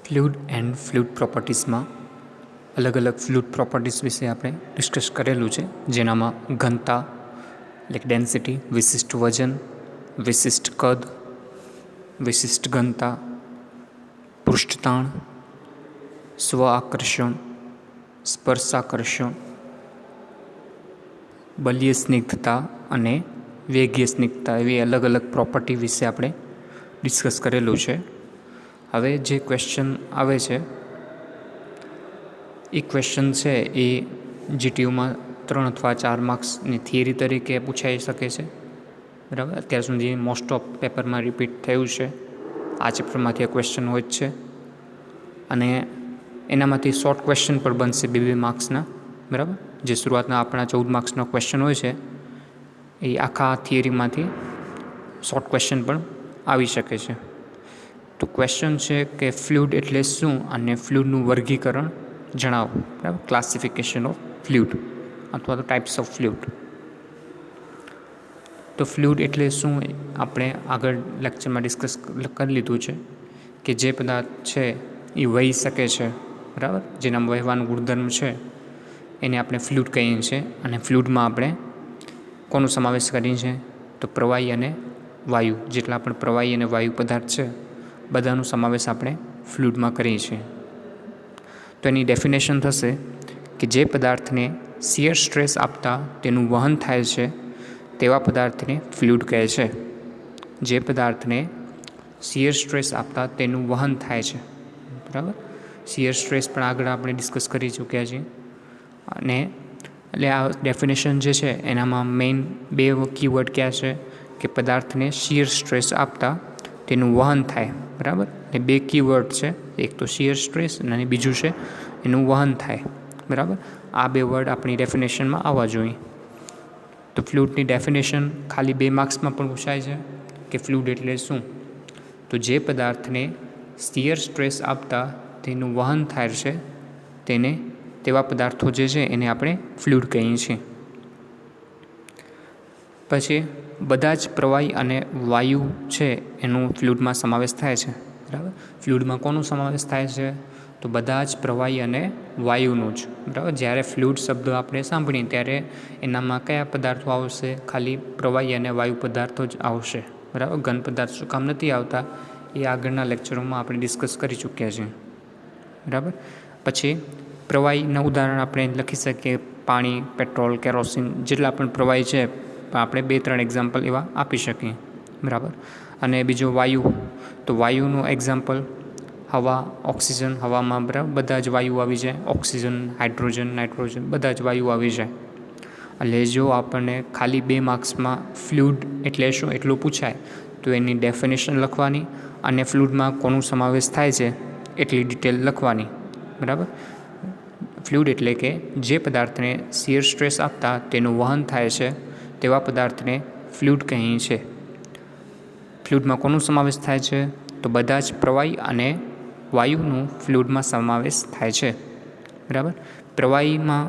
Fluid and fluid પ્રોપર્ટીઝમાં અલગ અલગ fluid properties વિશે આપણે ડિસ્કસ કરેલું છે, જેનામાં ઘનતા લાઈક ડેન્સિટી, વિશિષ્ટ વજન, વિશિષ્ટ કદ, વિશિષ્ટ ઘનતા, પૃષ્ઠતાણ, સ્વ આકર્ષણ, સ્પર્શાકર્ષણ, બલીય સ્નિગ્ધતા અને વેગીય સ્નિગ્ધતા એવી અલગ અલગ પ્રોપર્ટી વિશે આપણે ડિસ્કસ કરેલું છે. હવે જે ક્વેશ્ચન આવે છે એ ક્વેશ્ચન છે એ જીટીયુમાં 3 અથવા 4 માર્ક્સની થિયરી તરીકે પૂછાઈ શકે છે. બરાબર, અત્યાર સુધી મોસ્ટ ઓફ પેપરમાં રિપીટ થયું છે. આ ચેપ્ટરમાંથી આ ક્વેશ્ચન હોય જ છે અને એનામાંથી શોર્ટ ક્વેશ્ચન પણ બનશે 2 માર્ક્સના. બરાબર, જે શરૂઆતના આપણા 14 માર્ક્સનો ક્વેશ્ચન હોય છે એ આખા થિયરીમાંથી શોર્ટ ક્વેશ્ચન પણ આવી શકે છે. તો ક્વેશ્ચન છે કે ફ્લૂઇડ એટલે શું અને ફ્લૂઇડનું વર્ગીકરણ જણાવો. બરાબર, ક્લાસિફિકેશન ઓફ ફ્લૂઇડ અથવા તો ટાઈપ્સ ઓફ ફ્લૂઇડ. તો ફ્લૂઇડ એટલે શું આપણે આગળ લેક્ચરમાં ડિસ્કસ કરી લીધું છે કે જે પદાર્થ છે એ વહી શકે છે. બરાબર, જેના વહેવાનો ગુણધર્મ છે એને આપણે ફ્લૂઇડ કહીએ છીએ. અને ફ્લૂઇડમાં આપણે કોનો સમાવેશ કરીએ છીએ તો પ્રવાહી અને વાયુ, જેટલા પણ પ્રવાહી અને વાયુ પદાર્થ છે બધાનો સમાવેશ આપણે ફ્લૂઇડમાં કરીએ છીએ. તો એની ડેફિનેશન થશે કે જે પદાર્થને શિયર સ્ટ્રેસ આપતા તેનું વહન થાય છે તેવા પદાર્થને ફ્લૂઇડ કહે છે. જે પદાર્થને શિયર સ્ટ્રેસ આપતા તેનું વહન થાય છે. બરાબર, શિયર સ્ટ્રેસ પણ આગળ આપણે ડિસ્કસ કરી ચૂક્યા છીએ. અને એટલે આ ડેફિનેશન જે છે એનામાં મેઇન 2 કીવર્ડ ક્યાં છે કે પદાર્થને શિયર સ્ટ્રેસ આપતા તેનું વહન થાય. બરાબર, એ 2 કીવર્ડ છે, એક તો શિયર સ્ટ્રેસ અને બીજું છે એનું વહન થાય. બરાબર, આ 2 વર્ડ આપણી ડેફિનેશનમાં આવવા જોઈએ. તો ફ્લૂઇડની ડેફિનેશન ખાલી 2 માર્ક્સમાં પણ પૂછાય છે કે ફ્લૂઇડ એટલે શું. તો જે પદાર્થને શિયર સ્ટ્રેસ આપતા તેનું વહન થાય છે તેવા પદાર્થો જે છે એને આપણે ફ્લૂઇડ કહીએ છીએ. પછી બધા જ પ્રવાહી અને વાયુ છે એનો ફ્લૂઇડમાં સમાવેશ થાય છે. બરાબર, ફ્લૂઇડમાં કોનો સમાવેશ થાય છે તો બધા જ પ્રવાહી અને વાયુનો જ. બરાબર, જ્યારે ફ્લૂઇડ શબ્દ આપણે સાંભળીએ ત્યારે એનામાં કયા પદાર્થો આવશે? ખાલી પ્રવાહી અને વાયુ પદાર્થો જ આવશે. બરાબર, ઘન પદાર્થ શું કામ નથી આવતા એ આગળના લેક્ચરોમાં આપણે ડિસ્કસ કરી ચૂક્યા છીએ. બરાબર, પછી પ્રવાહીના ઉદાહરણ આપણે લખી શકીએ પાણી, પેટ્રોલ, કેરોસીન, જેટલા પણ પ્રવાહી છે આપણે 2-3 એક્ઝામ્પલ એવા આપી શકીએ. બરાબર, અને બીજો વાયુ, તો વાયુનું એક્ઝામ્પલ હવા, ઓક્સિજન. હવામાં બરાબર બધા જ વાયુ આવી જાય, ઓક્સિજન, હાઇડ્રોજન, નાઇટ્રોજન, બધા જ વાયુ આવી જાય. એટલે જો આપણને ખાલી 2 માર્ક્સમાં ફ્લૂઇડ એટલે શું એટલું પૂછાય તો એની ડેફિનેશન લખવાની અને ફ્લૂઇડમાં કોનો સમાવેશ થાય છે એટલી ડિટેલ લખવાની. બરાબર, ફ્લૂઇડ એટલે કે જે પદાર્થને શિયર સ્ટ્રેસ આપતા તેનું વહન થાય છે તેવા પદાર્થને ફ્લૂઇડ કહીએ છીએ. ફ્લૂઇડમાં કોનો સમાવેશ થાય છે તો બધા જ પ્રવાહી અને વાયુનું ફ્લૂઇડમાં સમાવેશ થાય છે. બરાબર, પ્રવાહીમાં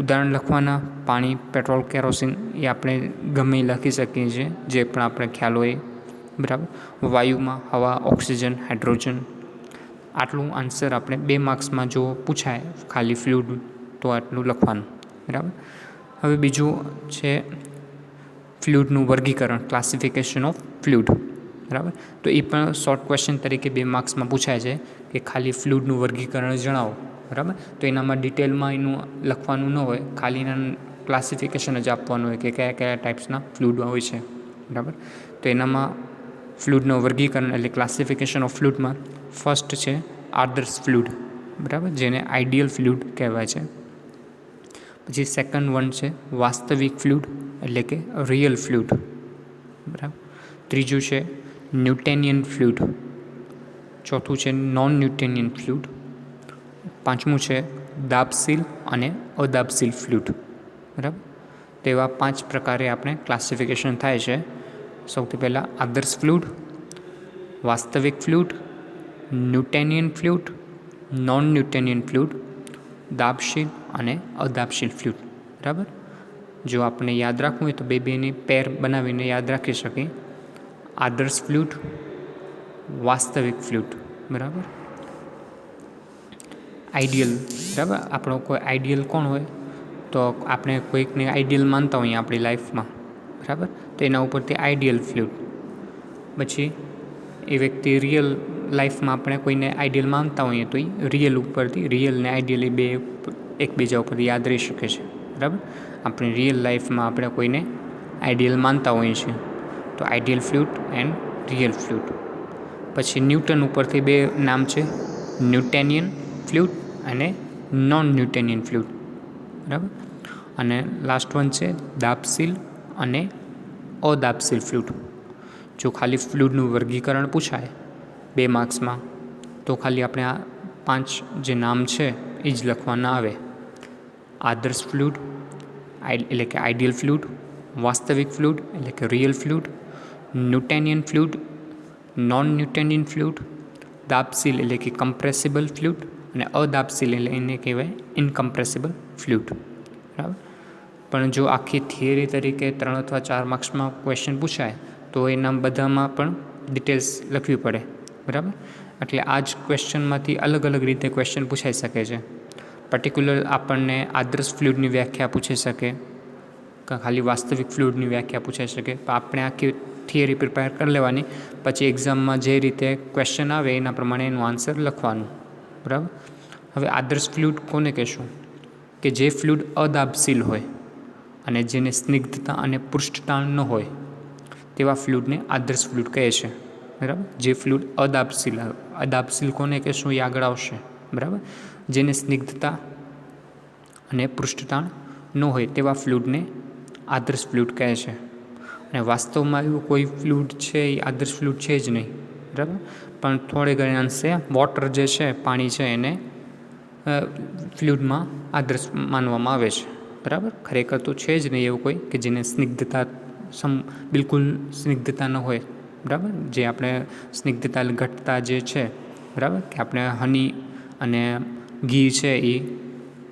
ઉદાહરણ લખવાના પાણી, પેટ્રોલ, કેરોસીન એ આપણે ગમે લખી શકીએ છીએ જે પણ આપણે ખ્યાલ હોય. બરાબર, વાયુમાં હવા, ઓક્સિજન, હાઇડ્રોજન. આટલું આન્સર આપણે 2 માર્ક્સમાં જો પૂછાય ખાલી ફ્લૂઇડ તો આટલું લખવાનું. બરાબર, હવે બીજું છે ફ્લૂઇડનું વર્ગીકરણ, ક્લાસિફિકેશન ઓફ ફ્લૂઇડ. બરાબર, તો એ પણ શોર્ટ ક્વેશ્ચન તરીકે 2 માર્ક્સમાં પૂછાય છે કે ખાલી ફ્લૂઇડનું વર્ગીકરણ જણાવો. બરાબર, તો એનામાં ડિટેલમાં એનું લખવાનું ન હોય, ખાલી એના ક્લાસિફિકેશન જ આપવાનું હોય કે કયા કયા ટાઈપ્સના ફ્લૂઇડ હોય છે. બરાબર, તો એનામાં ફ્લૂઇડનું વર્ગીકરણ એટલે ક્લાસિફિકેશન ઓફ ફ્લૂઇડમાં ફર્સ્ટ છે આદર્શ ફ્લૂઇડ. બરાબર, જેને આઈડિયલ ફ્લૂઇડ કહેવાય છે. પછી સેકન્ડ વન છે વાસ્તવિક ફ્લૂઇડ એટલે કે રિયલ ફ્લૂઇડ. બરાબર, ત્રીજું છે ન્યૂટોનિયન ફ્લૂઇડ. ચોથું છે નોન ન્યૂટોનિયન ફ્લૂઇડ. પાંચમું છે દાબશીલ અને અદાબશીલ ફ્લૂઇડ. બરાબર, તેવા 5 પ્રકારે આપણે ક્લાસિફિકેશન થાય છે. સૌથી પહેલાં આદર્શ ફ્લૂઇડ, વાસ્તવિક ફ્લૂઇડ, ન્યૂટોનિયન ફ્લૂઇડ, નોન ન્યૂટોનિયન ફ્લૂઇડ, દાબશીલ અને અદાબશીલ ફ્લૂઇડ. બરાબર, જો આપણે યાદ રાખવું હોય તો 2-2ની પેર બનાવીને યાદ રાખી શકીએ. આદર્શ ફ્લૂઇડ, વાસ્તવિક ફ્લૂઇડ. બરાબર, આઈડિયલ, બરાબર. આપણો કોઈ આઈડિયલ કોણ હોય, તો આપણે કોઈકને આઈડિયલ માનતા હોઈએ આપણી લાઈફમાં, બરાબર, તો એના ઉપરથી આઈડિયલ ફ્લૂઇડ. પછી એ વ્યક્તિ રિયલ લાઈફમાં આપણે કોઈને આઈડિયલ માનતા હોઈએ તો એ રિયલ ઉપરથી, રિયલ ને આઈડિયલ એ બે એકબીજા ઉપરથી યાદ રહી શકે છે, બરાબર. આપણી રિયલ લાઈફમાં આપણે કોઈને આઈડિયલ માનતા હોઈએ છીએ, તો ideal fluid and real fluid. પછી ન્યૂટન ઉપરથી બે નામ છે, ન્યૂટેનિયન ફ્લૂઇડ અને નોન ન્યૂટેનિયન ફ્લૂઇડ, બરાબર. અને લાસ્ટ વન છે દાબશીલ અને અદાબશીલ ફ્લૂઇડ. જો ખાલી ફ્લૂઇડનું વર્ગીકરણ પૂછાય 2 માર્ક્સમાં, તો ખાલી આપણે આ 5 જે નામ છે એ જ લખવાના આવે. આદર્શ ફ્લૂઇડ એટલે કે આઈડિયલ ફ્લૂઇડ, વાસ્તવિક ફ્લૂઇડ એટલે કે real fluid, ન્યૂટેનિયન fluid, non ન્યૂટેનિયન fluid, દાબશીલ એટલે કે કમ્પ્રેસિબલ ફ્લૂઇડ અને અદાબશીલ એટલે એને કહેવાય ઇનકમ્પ્રેસિબલ ફ્લૂઇડ, બરાબર. પણ જો આખી થિયરી તરીકે 3 અથવા 4 માર્ક્સમાં ક્વેશ્ચન પૂછાય તો એના બધામાં પણ ડિટેલ્સ લખવી પડે, બરાબર. એટલે આ જ ક્વેશ્ચનમાંથી અલગ અલગ રીતે ક્વેશ્ચન પૂછાઈ શકે છે. પર્ટિક્યુલર આપણને આદર્શ ફ્લૂઇડની વ્યાખ્યા પૂછી શકે, ખાલી વાસ્તવિક ફ્લૂઇડની વ્યાખ્યા પૂછાઈ શકે. તો આપણે આખી થિયરી પ્રિપેર કરી લેવાની, પછી એક્ઝામમાં જે રીતે ક્વેશ્ચન આવે એના પ્રમાણે એનું આન્સર લખવાનું, બરાબર. હવે આદર્શ ફ્લૂઇડ કોને કહેશું? કે જે ફ્લૂઇડ અદાબશીલ હોય અને જેને સ્નિગ્ધતા અને પૃષ્ઠતાણ ન હોય તેવા ફ્લૂઇડને આદર્શ ફ્લૂઇડ કહે છે, બરાબર. જે ફ્લૂઇડ અદાબશીલ કોને કહેશું એ આગળ આવશે, બરાબર. જેને સ્નિગ્ધતા અને પૃષ્ઠતાણ ન હોય તેવા ફ્લૂઇડને આદર્શ ફ્લૂઇડ કહે છે. અને વાસ્તવમાં એવું કોઈ ફ્લૂઇડ છે એ આદર્શ ફ્લૂઇડ છે જ નહીં, બરાબર. પણ થોડે ઘણા અંશે વોટર જે છે, પાણી છે, એને ફ્લૂઇડમાં આદર્શ માનવામાં આવે છે, બરાબર. ખરેખર તો છે જ નહીં એવું કોઈ કે જેને સ્નિગ્ધતા બિલકુલ સ્નિગ્ધતા ન હોય, બરાબર. જે આપણે સ્નિગ્ધતા ઘટતા જે છે, બરાબર, કે આપણે હની અને ઘી છે એ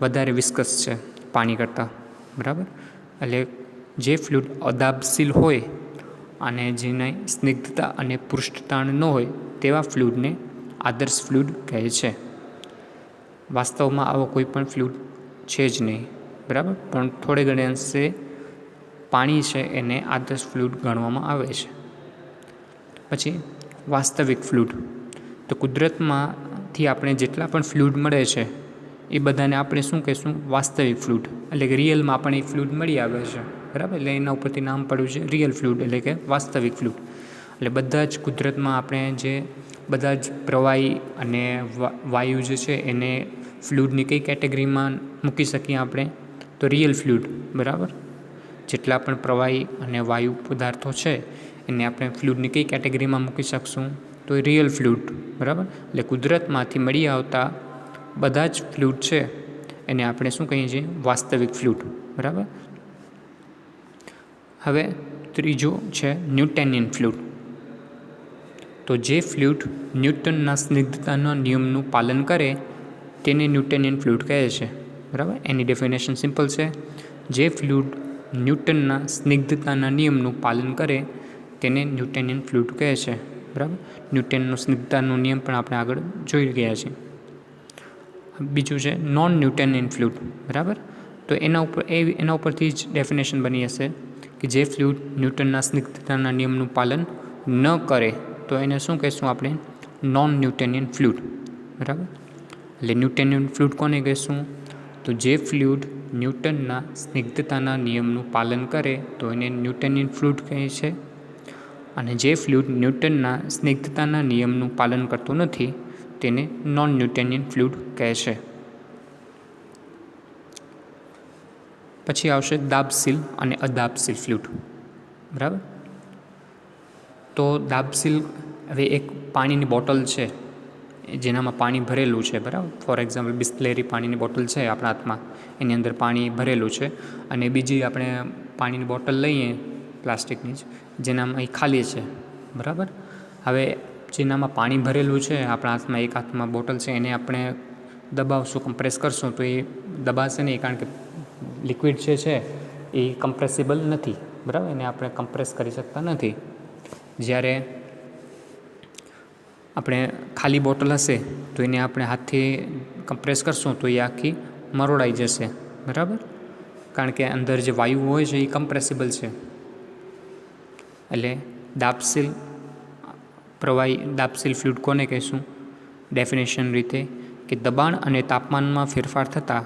વધારે વિસ્કસ છે પાણી કરતાં, બરાબર. એટલે જે ફ્લૂઇડ અદાબશીલ હોય અને જેને સ્નિગ્ધતા અને પૃષ્ઠતાણ ન હોય તેવા ફ્લૂઇડને આદર્શ ફ્લૂઇડ કહે છે. વાસ્તવમાં આવો કોઈ પણ ફ્લૂઇડ છે જ નહીં, બરાબર. પણ થોડે ઘણે અંશે પાણી છે એને આદર્શ ફ્લૂઇડ ગણવામાં આવે છે. પછી વાસ્તવિક ફ્લૂઇડ, તો કુદરતમાંથી આપણે જેટલા પણ ફ્લૂઇડ મળે છે એ બધાને આપણે શું કહીશું? વાસ્તવિક ફ્લૂઇડ. એટલે કે રિયલમાં આપણને એ ફ્લૂઇડ મળી આવે છે, બરાબર. એટલે એના ઉપરથી નામ પડ્યું છે રિયલ ફ્લૂઇડ એટલે કે વાસ્તવિક ફ્લૂઇડ. એટલે બધા જ કુદરતમાં આપણે જે બધા જ પ્રવાહી અને વાયુ જે છે એને ફ્લૂઇડની કઈ કેટેગરીમાં મૂકી શકીએ આપણે? તો રિયલ ફ્લૂઇડ, બરાબર. જેટલા પણ પ્રવાહી અને વાયુ પદાર્થો છે એને આપણે ફ્લૂઇડની કઈ કેટેગરીમાં મૂકી શકશું? તો એ રિયલ ફ્લૂઇડ, બરાબર. એટલે કુદરતમાંથી મળી આવતા બધા જ ફ્લૂઇડ છે એને આપણે શું કહીએ છીએ? વાસ્તવિક ફ્લૂઇડ, બરાબર. હવે ત્રીજો છે ન્યૂટેનિયન ફ્લૂઇડ. તો જે ફ્લૂઇડ ન્યૂટનના સ્નિગ્ધતાના નિયમનું પાલન કરે તેને ન્યૂટેનિયન ફ્લૂઇડ કહે છે, બરાબર. એની ડેફિનેશન સિમ્પલ છે. જે ફ્લૂઇડ ન્યૂટનના સ્નિગ્ધતાના નિયમનું પાલન કરે તેને ન્યૂટેનિયન ફ્લૂઇડ કહે છે, બરાબર. ન્યૂટનનો સ્નિગ્ધતાનો નિયમ પણ આપણે આગળ જોઈ ગયા છીએ. બીજું છે નોન ન્યૂટેનિયન ફ્લૂઇડ, બરાબર. તો એના ઉપરથી જ ડેફિનેશન બની હશે કે જે ફ્લૂઇડ ન્યૂટનના સ્નિગ્ધતાના નિયમનું પાલન ન કરે તો એને શું કહીશું આપણે? નોન ન્યૂટેનિયન ફ્લૂઇડ, બરાબર. એટલે ન્યૂટેનિયન ફ્લૂઇડ કોને કહીશું? તો જે ફ્લૂઇડ ન્યૂટનના સ્નિગ્ધતાના નિયમનું પાલન કરે તો એને ન્યૂટેનિયન ફ્લૂઇડ કહે છે. અને જે ફ્લૂઇડ ન્યૂટનના સ્નિગ્ધતાના નિયમનું પાલન કરતું નથી તેને નોન ન્યૂટેનિયન ફ્લૂઇડ કહે છે. પછી આવશે દાબશીલ અને અદાબશીલ ફ્લૂઇડ, બરાબર. તો દાબશીલ, હવે એક પાણીની બોટલ છે જેનામાં પાણી ભરેલું છે, બરાબર. ફોર એક્ઝામ્પલ બિસ્લેરી પાણીની બોટલ છે આપણા હાથમાં, એની અંદર પાણી ભરેલું છે. અને બીજી આપણે પાણીની બોટલ લઈએ પ્લાસ્ટિકની જ, જેનામાં એ ખાલી છે, બરાબર. હવે જેનામાં પાણી ભરેલું છે આપણા હાથમાં, એક હાથમાં બોટલ છે, એને આપણે દબાવશું, કમ્પ્રેસ કરશું તો એ દબાશે નહીં, કારણ કે લિક્વિડ છે એ કમ્પ્રેસિબલ નથી, બરાબર. એને આપણે કમ્પ્રેસ કરી શકતા નથી. જ્યારે આપણે ખાલી બોટલ હશે તો એને આપણે હાથથી કમ્પ્રેસ કરશું તો એ આખી મરોડાઈ જશે, બરાબર, કારણ કે અંદર જે વાયુ હોય છે એ કમ્પ્રેસિબલ છે. એટલે દાબશીલ પ્રવાહી દાબશીલ ફ્લૂઇડ કોને કહીશું? ડેફિનેશન રીતે કે દબાણ અને તાપમાનમાં ફેરફાર થતાં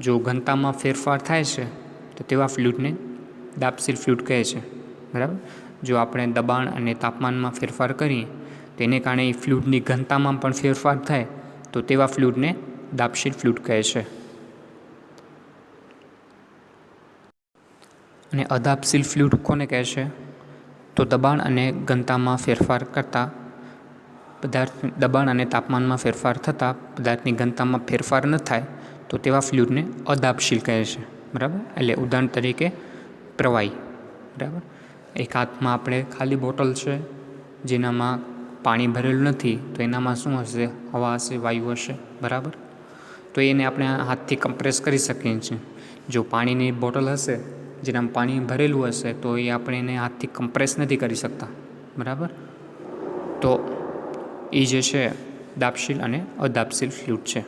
જો ઘનતામાં ફેરફાર થાય છે તો તેવા ફ્લૂઇડને દાબશીલ ફ્લૂઇડ કહે છે, બરાબર. જો આપણે દબાણ અને તાપમાનમાં ફેરફાર કરીએ તેને કારણે એ ફ્લૂઇડની ઘનતામાં પણ ફેરફાર થાય તો તેવા ફ્લૂઇડને દાબશીલ ફ્લૂઇડ કહે છે. અને અદાબશીલ ફ્લૂઇડ કોને કહે છે? તો દબાણ અને ઘનતામાં ફેરફાર કરતાં દબાણ અને તાપમાનમાં ફેરફાર થતાં પદાર્થની ઘનતામાં ફેરફાર ન થાય તો તેવા ફ્લૂઇડને અદાબશીલ કહે છે, બરાબર. એટલે ઉદાહરણ તરીકે પ્રવાહી, બરાબર. એક હાથમાં આપણે ખાલી બોટલ છે જેનામાં પાણી ભરેલું નથી તો એનામાં શું હશે? હવા હશે, વાયુ હશે, બરાબર. તો એને આપણે હાથથી કમ્પ્રેસ કરી શકીએ છીએ. જો પાણીની બોટલ હશે જેનામાં પાણી ભરેલું હશે તો એ આપણે એને હાથથી કમ્પ્રેસ નથી કરી શકતા, બરાબર. તો એ જે છે દાબશીલ અને અદાબશીલ ફ્લૂઇડ છે.